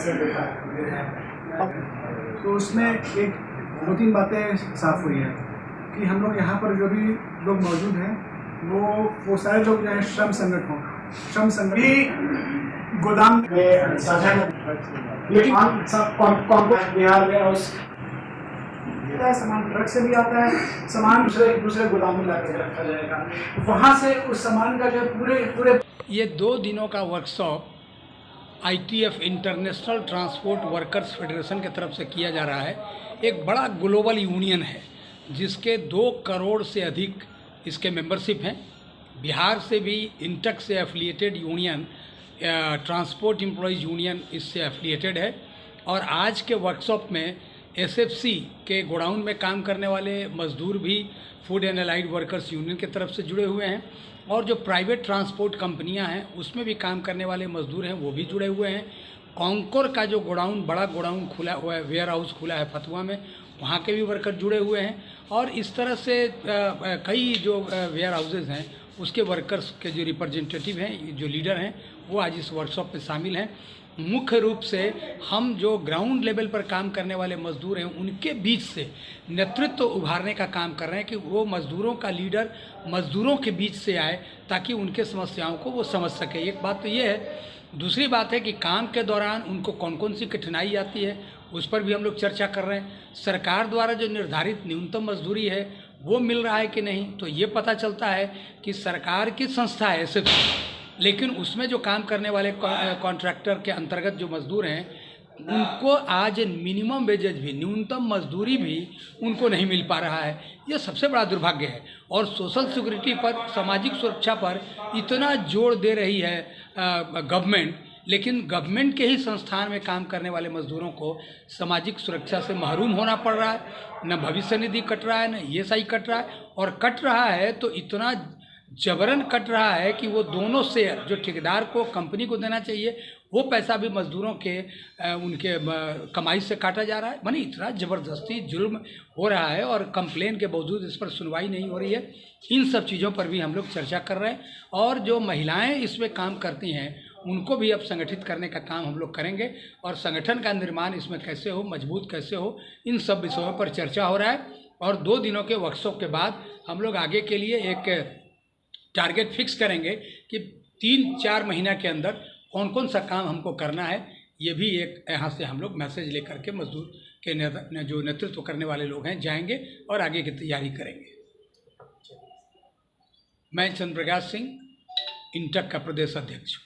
से देखा तो उसमें एक 2-3 बातें साफ हुई हैं कि हम लोग यहाँ पर जो भी लोग मौजूद हैं वो सारे लोग जो हैं श्रम संगठन भी गोदाम में साझा लेकिन बिहार में सामान ट्रक से भी आता है, सामान दूसरे गोदाम में लाकर रखा जाएगा, वहाँ से उस सामान का जो पूरे ये 2 दिनों का workshop ITF international transport workers federation की तरफ से किया जा रहा है। एक बड़ा ग्लोबल यूनियन है जिसके 2 करोड़ से अधिक इसके मेंबरशिप हैं। बिहार से भी इंटक से affiliated union transport employees union इससे एफिलिएटेड है। और आज के वर्कशॉप में SFC के गोडाउन में काम करने वाले मजदूर भी food and allied workers union की तरफ से जुड़े हुए हैं, और जो प्राइवेट ट्रांसपोर्ट कंपनियां हैं उसमें भी काम करने वाले मजदूर हैं वो भी जुड़े हुए हैं। कॉन्कोर का जो गोडाउन, बड़ा गोडाउन खुला हुआ है, वेयर हाउस खुला है फतुआ में, वहाँ के भी वर्कर जुड़े हुए हैं। और इस तरह से कई जो वेयर हाउसेज हैं उसके वर्कर्स के जो रिप्रेजेंटेटिव हैं, जो लीडर हैं, वो आज इस वर्कशॉप में शामिल हैं। मुख्य रूप से हम जो ग्राउंड लेवल पर काम करने वाले मजदूर हैं उनके बीच से नेतृत्व उभारने का काम कर रहे हैं कि वो मजदूरों का लीडर मजदूरों के बीच से आए ताकि उनके समस्याओं को वो समझ सके। एक बात तो ये है। दूसरी बात है कि काम के दौरान उनको कौन कौन सी कठिनाई आती है उस पर भी हम लोग चर्चा कर रहे हैं। सरकार द्वारा जो निर्धारित न्यूनतम मजदूरी है वो मिल रहा है कि नहीं, तो ये पता चलता है कि सरकार की संस्था है सिर्फ, लेकिन उसमें जो काम करने वाले कॉन्ट्रैक्टर के अंतर्गत जो मजदूर हैं उनको आज मिनिमम वेजेज भी, न्यूनतम मजदूरी भी उनको नहीं मिल पा रहा है। ये सबसे बड़ा दुर्भाग्य है। और सोशल सिक्योरिटी पर, सामाजिक सुरक्षा पर इतना जोर दे रही है गवर्नमेंट, लेकिन गवर्नमेंट के ही संस्थान में काम करने वाले मजदूरों को सामाजिक सुरक्षा से महरूम होना पड़ रहा है। न भविष्य निधि कट रहा है, न ESI कट रहा है, और कट रहा है तो इतना जबरन कट रहा है कि वो दोनों शेयर जो ठेकेदार को कंपनी को देना चाहिए वो पैसा भी मजदूरों के उनके कमाई से काटा जा रहा है। माने इतना ज़बरदस्ती जुल्म हो रहा है और कंप्लेन के बावजूद इस पर सुनवाई नहीं हो रही है। इन सब चीज़ों पर भी हम लोग चर्चा कर रहे हैं, और जो महिलाएं इसमें काम करती हैं उनको भी अब संगठित करने का काम हम लोग करेंगे, और संगठन का निर्माण इसमें कैसे हो, मजबूत कैसे हो, इन सब विषयों पर चर्चा हो रहा है। और 2 दिनों के वर्कशॉप के बाद हम लोग आगे के लिए एक टारगेट फिक्स करेंगे कि 3-4 महीना के अंदर कौन कौन सा काम हमको करना है। ये भी एक यहाँ से हम लोग मैसेज लेकर के मजदूर के जो नेतृत्व करने वाले लोग हैं जाएंगे और आगे की तैयारी करेंगे। मैं चंद्र प्रकाश सिंह, इंटक का प्रदेश अध्यक्ष हूँ।